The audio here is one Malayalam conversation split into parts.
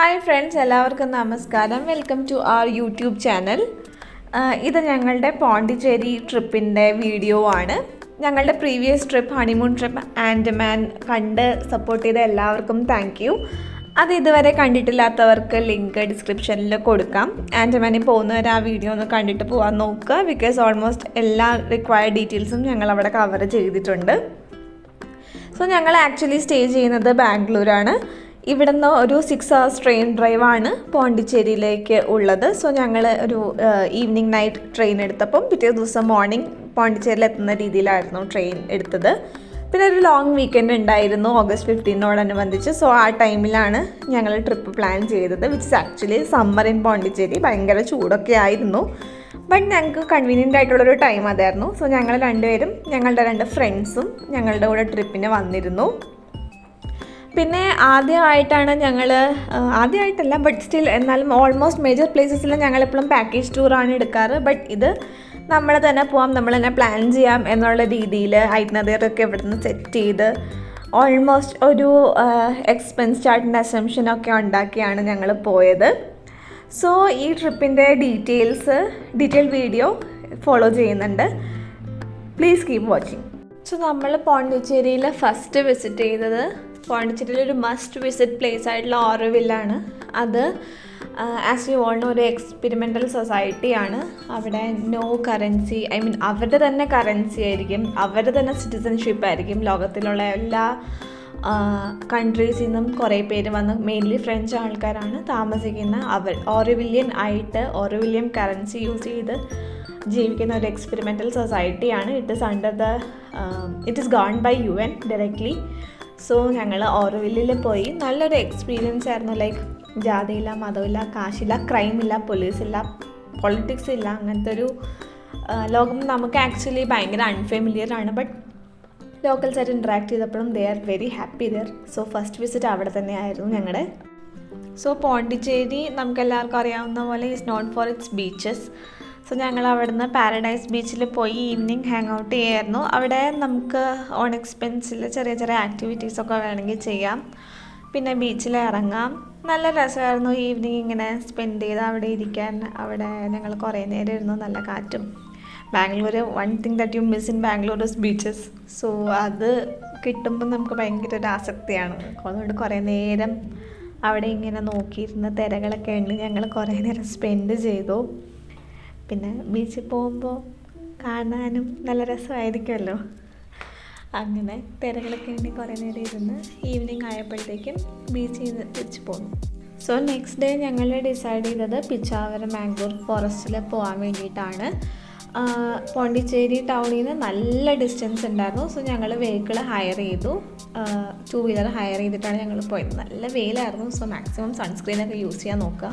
ഹായ് ഫ്രണ്ട്സ്, എല്ലാവർക്കും നമസ്കാരം. Welcome to our YouTube channel. ഇത് ഞങ്ങളുടെ പോണ്ടിച്ചേരി ട്രിപ്പിൻ്റെ വീഡിയോ ആണ്. ഞങ്ങളുടെ previous trip, honeymoon trip Andaman കണ്ട് സപ്പോർട്ട് ചെയ്ത എല്ലാവർക്കും താങ്ക് യു. അത് ഇതുവരെ കണ്ടിട്ടില്ലാത്തവർക്ക് ലിങ്ക് ഡിസ്ക്രിപ്ഷനിൽ കൊടുക്കാം. ആൻഡമാനിൽ പോകുന്നവർ ആ വീഡിയോ ഒന്ന് കണ്ടിട്ട് പോകാൻ നോക്കുക. ബിക്കോസ് ഓൾമോസ്റ്റ് എല്ലാ റിക്വയർഡ് ഡീറ്റെയിൽസും ഞങ്ങളവിടെ കവർ ചെയ്തിട്ടുണ്ട്. സോ ഞങ്ങൾ ആക്ച്വലി സ്റ്റേ ചെയ്യുന്നത് ബാംഗ്ലൂരാണ്. ഇവിടുന്ന് ഒരു 6 hours ട്രെയിൻ ഡ്രൈവാണ് പോണ്ടിച്ചേരിയിലേക്ക് ഉള്ളത്. സോ ഞങ്ങൾ ഒരു ഈവനിങ് നൈറ്റ് ട്രെയിൻ എടുത്തപ്പം പിറ്റേ ദിവസം മോർണിംഗ് പോണ്ടിച്ചേരിയിൽ എത്തുന്ന രീതിയിലായിരുന്നു ട്രെയിൻ എടുത്തത്. പിന്നെ ഒരു ലോങ് വീക്കെൻഡ് ഉണ്ടായിരുന്നു August 15 സോ ആ ടൈമിലാണ് ഞങ്ങൾ ട്രിപ്പ് പ്ലാൻ ചെയ്തത്. Which is actually summer in Pondicherry. ഭയങ്കര ചൂടൊക്കെ ആയിരുന്നു. ബട്ട് ഞങ്ങൾക്ക് കൺവീനിയൻ്റ് ആയിട്ടുള്ളൊരു ടൈം അതായിരുന്നു. സോ ഞങ്ങൾ രണ്ടുപേരും ഞങ്ങളുടെ 2 ഫ്രണ്ട്സും ഞങ്ങളുടെ കൂടെ ട്രിപ്പിന് വന്നിരുന്നു. പിന്നെ ആദ്യമായിട്ടാണ് ആദ്യമായിട്ടല്ല, ബട്ട് സ്റ്റിൽ എന്നാലും ഓൾമോസ്റ്റ് മേജർ പ്ലേസസിൽ ഞങ്ങളെപ്പോഴും പാക്കേജ് ടൂറാണ് എടുക്കാറ്. ബട്ട് ഇത് നമ്മൾ തന്നെ പോവാം, നമ്മൾ തന്നെ പ്ലാൻ ചെയ്യാം എന്നുള്ള രീതിയിൽ ഐറ്റ്നറിയൊക്കെ ഇവിടെ നിന്ന് സെറ്റ് ചെയ്ത് ഓൾമോസ്റ്റ് ഒരു എക്സ്പെൻസ് ചാർട്ടിൻ്റെ അസംഷനൊക്കെ ഉണ്ടാക്കിയാണ് ഞങ്ങൾ പോയത്. സോ ഈ ട്രിപ്പിൻ്റെ ഡീറ്റെയിൽ വീഡിയോ ഫോളോ ചെയ്യുന്നുണ്ട്. Please keep watching. സോ നമ്മൾ പോണ്ടിച്ചേരിയിൽ ഫസ്റ്റ് വിസിറ്റ് ചെയ്തത് പോണ്ടിച്ചേരിയിൽ ഒരു മസ്റ്റ് വിസിറ്റ് പ്ലേസ് ആയിട്ടുള്ള ഓറോവില്ലാണ്. അത് ആസ് യു ഓൾ നോ ഒരു എക്സ്പെരിമെൻ്റൽ സൊസൈറ്റിയാണ്. അവിടെ നോ കറൻസി, അവരുടെ തന്നെ കറൻസി ആയിരിക്കും, അവരുടെ തന്നെ സിറ്റിസൺഷിപ്പ് ആയിരിക്കും. ലോകത്തിലുള്ള എല്ലാ കൺട്രീസിൽ നിന്നും കുറേ പേര് വന്ന് മെയിൻലി ഫ്രഞ്ച് ആൾക്കാരാണ് താമസിക്കുന്ന. ഓറോവില്യൻ കറൻസി യൂസ് ചെയ്ത് ജീവിക്കുന്ന ഒരു എക്സ്പെരിമെൻ്റൽ സൊസൈറ്റിയാണ്. It is governed by UN directly. So ഞങ്ങൾ ഓറോവില്ലിൽ പോയി. നല്ലൊരു എക്സ്പീരിയൻസ് ആയിരുന്നു. ലൈക്ക് ജാതിയില്ല, മതമില്ല, കാശില്ല, ക്രൈമില്ല, പോലീസില്ല, പൊളിറ്റിക്സ് ഇല്ല. അങ്ങനത്തെ ഒരു ലോകം നമുക്ക് ആക്ച്വലി ഭയങ്കര അൺഫെമിലിയർ ആണ്. ബട്ട് ലോക്കൽസായിട്ട് ഇൻട്രാക്ട് ചെയ്തപ്പോഴും they are very happy there. So first visit അവിടെ തന്നെ ആയിരുന്നു ഞങ്ങളുടെ. സോ പോണ്ടിച്ചേരി നമുക്കെല്ലാവർക്കും അറിയാവുന്ന പോലെ is not for its beaches. So ഞങ്ങൾ അവിടെ നിന്ന് പാരഡൈസ് ബീച്ചിൽ പോയി ഈവനിങ് ഹാങ് ഔട്ട് ചെയ്യായിരുന്നു. അവിടെ നമുക്ക് ഓൺ എക്സ്പെൻസിൽ ചെറിയ ചെറിയ ആക്ടിവിറ്റീസൊക്കെ വേണമെങ്കിൽ ചെയ്യാം. പിന്നെ ബീച്ചിൽ ഇറങ്ങാം. നല്ല രസമായിരുന്നു ഈവനിങ് ഇങ്ങനെ സ്പെൻഡ് ചെയ്ത് അവിടെ ഇരിക്കാൻ. അവിടെ ഞങ്ങൾ കുറേ നേരം ഇരുന്നു. നല്ല കാറ്റും. Bangalore, one thing that you miss in Bangalore is beaches. So അത് കിട്ടുമ്പോൾ നമുക്ക് ഭയങ്കര ഒരു ആസക്തിയാണ്. അതുകൊണ്ട് കുറേ നേരം അവിടെ ഇങ്ങനെ നോക്കിയിരുന്ന തിരകളൊക്കെ ഉണ്ട്. ഞങ്ങൾ കുറേ നേരം സ്പെൻഡ് ചെയ്തു. പിന്നെ ബീച്ചിൽ പോകുമ്പോൾ കാണാനും നല്ല രസമായിരിക്കുമല്ലോ. അങ്ങനെ തിരകളൊക്കെ ഉണ്ടെങ്കിൽ കുറേ നേരം ഇരുന്ന് ഈവനിങ് ആയപ്പോഴത്തേക്കും ബീച്ചിൽ നിന്ന് തിരിച്ചു പോന്നു. സോ നെക്സ്റ്റ് ഡേ ഞങ്ങൾ ഡിസൈഡ് ചെയ്തത് പിച്ചാവരം മാംഗ്ലൂർ ഫോറസ്റ്റിൽ പോകാൻ വേണ്ടിയിട്ടാണ്. പോണ്ടിച്ചേരി ടൗണിൽ നിന്ന് നല്ല ഡിസ്റ്റൻസ് ഉണ്ടായിരുന്നു. സോ ഞങ്ങൾ വെഹിക്കിൾ ഹയർ ചെയ്തു. 2 വീലർ ഹയർ ചെയ്തിട്ടാണ് ഞങ്ങൾ പോയത്. നല്ല വെയിലായിരുന്നു. സോ മാക്സിമം സൺസ്ക്രീനൊക്കെ യൂസ് ചെയ്യാൻ നോക്കുക.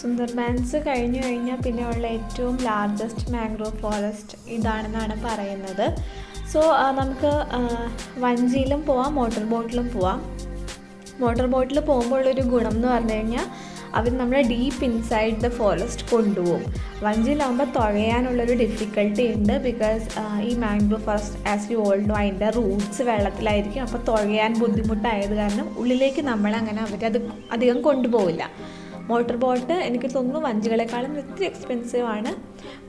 സുന്ദർബാൻസ് കഴിഞ്ഞാൽ പിന്നെ ഉള്ള ഏറ്റവും ലാർജസ്റ്റ് മാംഗ്രോവ് ഫോറസ്റ്റ് ഇതാണെന്നാണ് പറയുന്നത്. സോ നമുക്ക് വഞ്ചിയിലും പോവാം, മോട്ടോർ ബോട്ടിലും പോവാം. മോട്ടോർ ബോട്ടിൽ പോകുമ്പോഴുള്ളൊരു ഗുണം എന്ന് പറഞ്ഞു കഴിഞ്ഞാൽ അവർ നമ്മളെ ഡീപ്പ് ഇൻസൈഡ് ദ ഫോറസ്റ്റ് കൊണ്ടുപോകും. വഞ്ചിയിലാകുമ്പോൾ തുഴയാനുള്ളൊരു ഡിഫിക്കൽട്ടി ഉണ്ട്. ബിക്കോസ് ഈ mangrove forest as you all no അതിൻ്റെ റൂട്ട്സ് വെള്ളത്തിലായിരിക്കും. അപ്പോൾ തുഴയാൻ ബുദ്ധിമുട്ടായത് കാരണം ഉള്ളിലേക്ക് നമ്മളങ്ങനെ അവരത് അധികം കൊണ്ടുപോകില്ല. മോട്ടോർ ബോട്ട് എനിക്ക് തോന്നുന്നു വഞ്ചികളെക്കാളും ഒത്തിരി എക്സ്പെൻസീവ് ആണ്.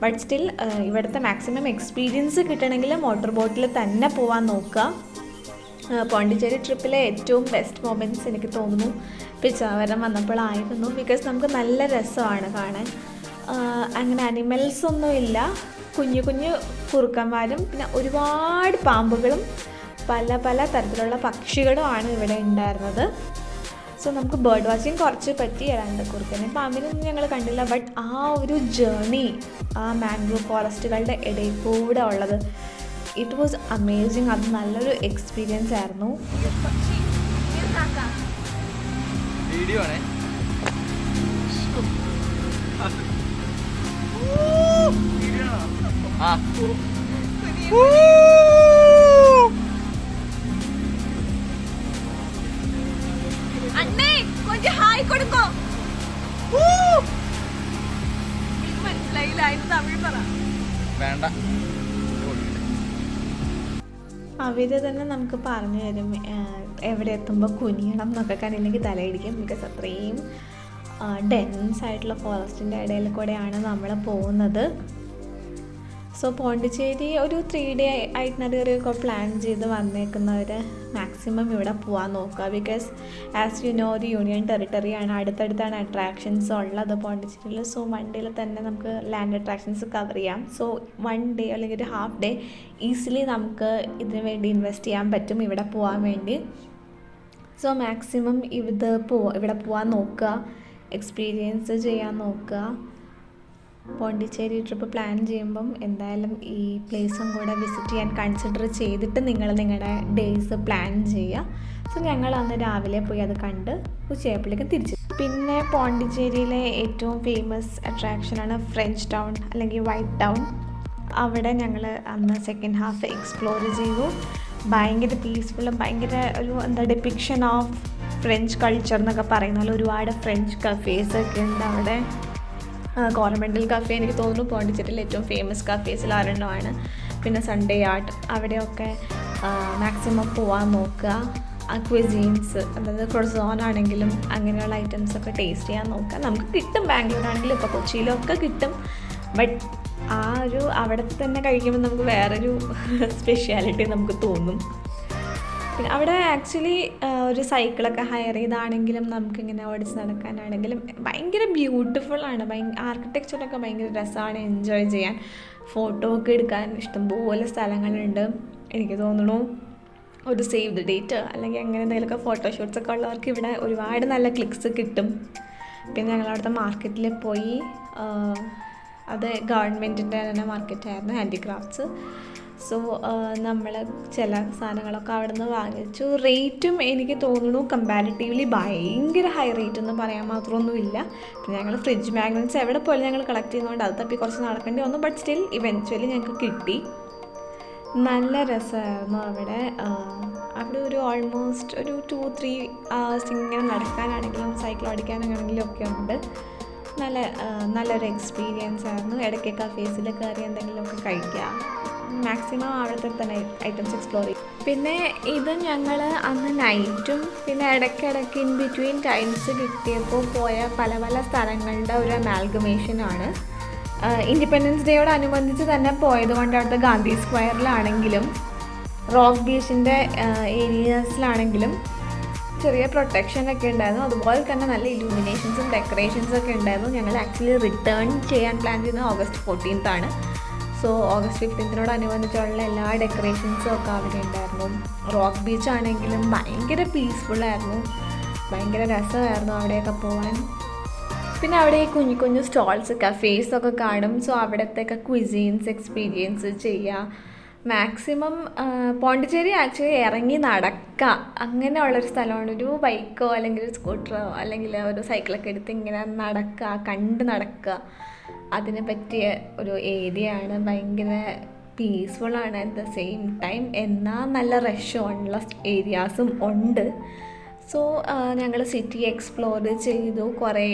ബട്ട് സ്റ്റിൽ ഇവിടുത്തെ മാക്സിമം എക്സ്പീരിയൻസ് കിട്ടണമെങ്കിൽ മോട്ടോർ ബോട്ടിൽ തന്നെ പോകാൻ നോക്കുക. പോണ്ടിച്ചേരി ട്രിപ്പിലെ ഏറ്റവും ബെസ്റ്റ് മൊമെൻറ്റ്സ് എനിക്ക് തോന്നുന്നു പിച്ചാവരം വന്നപ്പോഴായിരുന്നു. ബിക്കോസ് നമുക്ക് നല്ല രസമാണ് കാണാൻ. അങ്ങനെ അനിമൽസ് ഒന്നും ഇല്ല, കുഞ്ഞു കുഞ്ഞു കുറുക്കന്മാരും പിന്നെ ഒരുപാട് പാമ്പുകളും പല പല തരത്തിലുള്ള പക്ഷികളുമാണ് ഇവിടെ ഉണ്ടായിരുന്നത്. സോ നമുക്ക് ബേർഡ് വാച്ചിങ് കുറച്ച് പറ്റി. 2 കുറുക്കനെ പാമ്പിനൊന്നും ഞങ്ങൾ കണ്ടില്ല. ബട്ട് ആ ഒരു ജേർണി ആ മാംഗ്രോവ് ഫോറസ്റ്റുകളുടെ ഇടയിൽ കൂടെ ഉള്ളത്, ഇറ്റ് വാസ് അമേസിങ്. അത് നല്ലൊരു എക്സ്പീരിയൻസ് ആയിരുന്നു. അണ്ണേ கொஞ்சம் ഹായ് കൊടുക്കോ. മനസ്സിലായില്ല, അതിന് തമിഴ് പറ. വേണ്ട, അവര് തന്നെ നമുക്ക് പറഞ്ഞു തരും എവിടെ എത്തുമ്പോൾ കുനിയണം എന്നൊക്കെ. കണ്ടില്ലെങ്കിൽ തലയിടിക്കും. ബിക്കോസ് അത്രയും ഡെൻസ് ആയിട്ടുള്ള ഫോറസ്റ്റിൻ്റെ ഇടയിൽ കൂടെയാണ് നമ്മൾ പോകുന്നത്. സോ പോണ്ടിച്ചേരി ഒരു 3 day ഐറ്റിനറിയൊക്കെ പ്ലാൻ ചെയ്ത് വന്നേക്കുന്നവർ മാക്സിമം ഇവിടെ പോകാൻ നോക്കുക. ബിക്കോസ് ആസ് യു നോ ഒരു യൂണിയൻ ടെറിട്ടറിയാണ്, അടുത്തടുത്താണ് അട്രാക്ഷൻസ് ഉള്ളത് പോണ്ടിച്ചേരിയിൽ. സോ 1 day തന്നെ നമുക്ക് ലാൻഡ് അട്രാക്ഷൻസ് കവർ ചെയ്യാം. സോ 1 day അല്ലെങ്കിൽ ഒരു ഹാഫ് ഡേ ഈസിലി നമുക്ക് ഇതിന് വേണ്ടി ഇൻവെസ്റ്റ് ചെയ്യാൻ പറ്റും ഇവിടെ പോകാൻ വേണ്ടി. സോ മാക്സിമം ഇവിടെ പോകാൻ നോക്കുക, എക്സ്പീരിയൻസ് ചെയ്യാൻ നോക്കുക. പോണ്ടിച്ചേരി ട്രിപ്പ് പ്ലാൻ ചെയ്യുമ്പം എന്തായാലും ഈ പ്ലേസും കൂടെ വിസിറ്റ് ചെയ്യാൻ കൺസിഡർ ചെയ്തിട്ട് നിങ്ങൾ നിങ്ങളുടെ ഡേയ്സ് പ്ലാൻ ചെയ്യുക. സോ ഞങ്ങൾ അന്ന് രാവിലെ പോയി അത് കണ്ട് ഉച്ചയായപ്പോഴേക്കും തിരിച്ചു. പിന്നെ പോണ്ടിച്ചേരിയിലെ ഏറ്റവും ഫേമസ് അട്രാക്ഷനാണ് ഫ്രഞ്ച് ടൗൺ അല്ലെങ്കിൽ വൈറ്റ് ടൗൺ. അവിടെ ഞങ്ങൾ അന്ന് സെക്കൻഡ് ഹാഫ് എക്സ്പ്ലോർ ചെയ്തു. ഭയങ്കര പീസ്ഫുള്ളും ഭയങ്കര ഒരു ഡെപ്പിക്ഷൻ ഓഫ് ഫ്രഞ്ച് കൾച്ചർ എന്നൊക്കെ പറയുന്ന പോലെ ഒരുപാട് ഫ്രഞ്ച് കഫേസൊക്കെ ഉണ്ട് അവിടെ. കോറമൻഡൽ കഫേ എനിക്ക് തോന്നുന്നു പോണ്ടിച്ചേരിയിൽ ഏറ്റവും ഫേമസ് കഫേസിൽ ഒരെണ്ണമാണ്. പിന്നെ സൺഡേ ആർട്ട്, അവിടെയൊക്കെ മാക്സിമം പോകാൻ നോക്കുക. ക്വിസീൻസ്, അതായത് ക്രൊസോൺ ആണെങ്കിലും അങ്ങനെയുള്ള ഐറ്റംസൊക്കെ ടേസ്റ്റ് ചെയ്യാൻ നോക്കുക. നമുക്ക് കിട്ടും, ബാംഗ്ലൂരാണെങ്കിലും ഇപ്പോൾ കൊച്ചിയിലൊക്കെ കിട്ടും. ബട്ട് അവിടെ തന്നെ കഴിക്കുമ്പോൾ നമുക്ക് വേറൊരു സ്പെഷ്യാലിറ്റി നമുക്ക് തോന്നും. പിന്നെ അവിടെ ആക്ച്വലി ഒരു സൈക്കിളൊക്കെ ഹയർ ചെയ്താണെങ്കിലും നമുക്കിങ്ങനെ ഓടിച്ച് നടക്കാനാണെങ്കിലും ഭയങ്കര ബ്യൂട്ടിഫുള്ളാണ്. ആർക്കിടെക്ചറൊക്കെ ഭയങ്കര രസമാണ് എൻജോയ് ചെയ്യാൻ. ഫോട്ടോ ഒക്കെ എടുക്കാൻ ഇഷ്ടംപോലെ സ്ഥലങ്ങളുണ്ട്. എനിക്ക് തോന്നുന്നു ഒരു സേവ് ദ ഡേറ്റ് അല്ലെങ്കിൽ അങ്ങനെ എന്തെങ്കിലുമൊക്കെ ഫോട്ടോഷൂട്ട്സൊക്കെ ഉള്ളവർക്ക് ഇവിടെ ഒരുപാട് നല്ല ക്ലിക്സ് കിട്ടും. പിന്നെ ഞങ്ങളവിടുത്തെ മാർക്കറ്റിൽ പോയി. അത് ഗവൺമെൻറ്റിൻ്റെ തന്നെ മാർക്കറ്റായിരുന്നു, ഹാൻഡിക്രാഫ്റ്റ്സ്. സോ നമ്മൾ ചില സാധനങ്ങളൊക്കെ അവിടെ നിന്ന് വാങ്ങിച്ചു. റേറ്റും എനിക്ക് തോന്നുന്നു കമ്പാരിറ്റീവ്ലി ഭയങ്കര ഹൈ റേറ്റ് ഒന്നും പറയാൻ മാത്രമൊന്നുമില്ല. പിന്നെ ഞങ്ങൾ ഫ്രിഡ്ജ് മാഗ്നറ്റ്സ് എവിടെ പോലും ഞങ്ങൾ കളക്ട് ചെയ്യുന്നതുകൊണ്ട് അത് തപ്പി കുറച്ച് നടക്കേണ്ടി വന്നു. ബട്ട് സ്റ്റിൽ ഇവൻച്വലി ഞങ്ങൾക്ക് കിട്ടി. നല്ല രസമായിരുന്നു അവിടെ ഒരു ഓൾമോസ്റ്റ് ഒരു 2-3 hours ഇങ്ങനെ നടക്കാനാണെങ്കിലും സൈക്കിൾ ഓടിക്കാനാണെങ്കിലും ഒക്കെ ഉണ്ട്. നല്ലൊരു എക്സ്പീരിയൻസ് ആയിരുന്നു. ഇടയ്ക്ക് കഫേസിൽ കയറി എന്തെങ്കിലുമൊക്കെ കഴിക്കാം. മാക്സിമം അവിടുത്തെ തന്നെ ഐറ്റംസ് എക്സ്പ്ലോർ ചെയ്യും. പിന്നെ ഇത് ഞങ്ങൾ അന്ന് നൈറ്റും പിന്നെ ഇടയ്ക്കിടയ്ക്ക് ഇൻ ബിറ്റ്വീൻ ടൈംസ് കിട്ടിയപ്പോൾ പോയ പല പല സ്ഥലങ്ങളുടെ ഒരു അമാൽഗമേഷനാണ്. ഇൻഡിപെൻഡൻസ് ഡേയോടനുബന്ധിച്ച് തന്നെ പോയത് കൊണ്ട് അവിടുത്തെ ഗാന്ധി സ്ക്വയറിലാണെങ്കിലും റോക്ക് ബീച്ചിൻ്റെ ഏരിയാസിലാണെങ്കിലും ചെറിയ പ്രൊട്ടക്ഷനൊക്കെ ഉണ്ടായിരുന്നു. അതുപോലെ തന്നെ നല്ല ഇലൂമിനേഷൻസും ഡെക്കറേഷൻസൊക്കെ ഉണ്ടായിരുന്നു. ഞങ്ങൾ ആക്ച്വലി റിട്ടേൺ ചെയ്യാൻ പ്ലാൻ ചെയ്യുന്നത് August 14th ആണ്. സോ August 15th എല്ലാ ഡെക്കറേഷൻസും ഒക്കെ അവിടെ ഉണ്ടായിരുന്നു. റോക്ക് ബീച്ച് ആണെങ്കിലും ഭയങ്കര പീസ്ഫുള്ളായിരുന്നു, ഭയങ്കര രസമായിരുന്നു അവിടെയൊക്കെ പോകാൻ. പിന്നെ അവിടെ ഈ കുഞ്ഞു കുഞ്ഞു സ്റ്റോൾസ് കഫേസൊക്കെ കാണും. സോ അവിടത്തെയൊക്കെ ക്വിസീൻസ് എക്സ്പീരിയൻസ് ചെയ്യുക. മാക്സിമം പോണ്ടിച്ചേരി ആക്ച്വലി ഇറങ്ങി നടക്കുക അങ്ങനെയുള്ളൊരു സ്ഥലമാണ്. ഒരു ബൈക്കോ അല്ലെങ്കിൽ ഒരു സ്കൂട്ടറോ അല്ലെങ്കിൽ ഒരു സൈക്കിളൊക്കെ എടുത്ത് ഇങ്ങനെ നടക്കുക, കണ്ട് നടക്കുക, അതിനെ പറ്റിയ ഒരു ഏരിയയാണ്. ഭയങ്കര പീസ്ഫുള്ളാണ് അറ്റ് ദ സെയിം ടൈം. എന്നാൽ നല്ല റഷുള്ള ഏരിയാസും ഉണ്ട്. സോ ഞങ്ങൾ സിറ്റി എക്സ്പ്ലോർ ചെയ്തു, കുറേ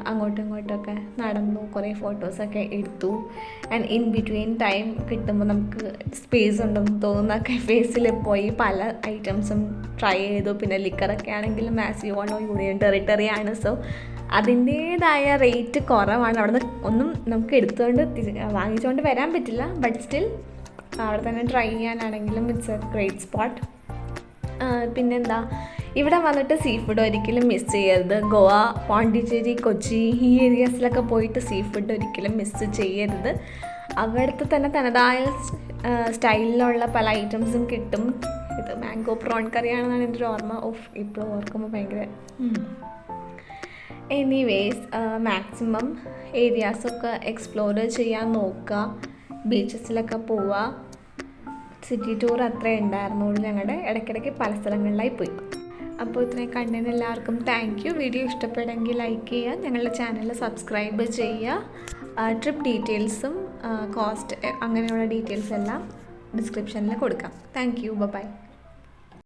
അങ്ങോട്ടും ഇങ്ങോട്ടൊക്കെ നടന്നു, കുറേ ഫോട്ടോസൊക്കെ എടുത്തു. ആൻഡ് ഇൻ ബിറ്റ്വീൻ ടൈം കിട്ടുമ്പോൾ നമുക്ക് സ്പേസ് ഉണ്ടെന്ന് തോന്നുന്ന കഫേസിൽ പോയി പല ഐറ്റംസും ട്രൈ ചെയ്തു. പിന്നെ ലിക്കറൊക്കെ ആണെങ്കിലും as you all know union ടെറിട്ടറിയാണ്. സോ അതിൻ്റേതായ റേറ്റ് കുറവാണ്. അവിടെ നിന്ന് ഒന്നും നമുക്ക് വാങ്ങിച്ചുകൊണ്ട് വരാൻ പറ്റില്ല. ബട്ട് സ്റ്റിൽ അവിടെ തന്നെ ട്രൈ ചെയ്യാനാണെങ്കിലും ഇറ്റ്സ് എ ഗ്രേറ്റ് സ്പോട്ട്. പിന്നെന്താ, ഇവിടെ വന്നിട്ട് സീ ഫുഡ് ഒരിക്കലും മിസ് ചെയ്യരുത്. ഗോവ, പോണ്ടിച്ചേരി, കൊച്ചി ഈ ഏരിയാസിലൊക്കെ പോയിട്ട് സീ ഫുഡ് ഒരിക്കലും മിസ് ചെയ്യരുത്. അവിടുത്തെ തന്നെ തനതായ സ്റ്റൈലിലുള്ള പല ഐറ്റംസും കിട്ടും. ഇത് മാംഗോ പ്രോൺ കറിയാണെന്നാണ് എൻ്റെ ഒരു ഓർമ്മ. ഇപ്പോൾ ഓർക്കുമ്പോൾ ഭയങ്കര എനിവേസ് മാക്സിമം ഏരിയാസൊക്കെ എക്സ്പ്ലോർ ചെയ്യാൻ നോക്കുക. ബീച്ചസിലൊക്കെ പോവുക. സിറ്റി ടൂർ അത്രേ ഉണ്ടായിരുന്നുള്ളൂ. ഞങ്ങളുടെ ഇടയ്ക്കിടയ്ക്ക് പല സ്ഥലങ്ങളിലായി പോയി. അപ്പോൾ ഇത്രയും കണ്ടതിന് എല്ലാവർക്കും താങ്ക് യു. വീഡിയോ ഇഷ്ടപ്പെടുമെങ്കിൽ ലൈക്ക് ചെയ്യുക, ഞങ്ങളുടെ ചാനൽ സബ്സ്ക്രൈബ് ചെയ്യുക. ട്രിപ്പ് ഡീറ്റെയിൽസും കോസ്റ്റ് അങ്ങനെയുള്ള ഡീറ്റെയിൽസ് എല്ലാം ഡിസ്ക്രിപ്ഷനിൽ കൊടുക്കാം. Thank you. ബൈ.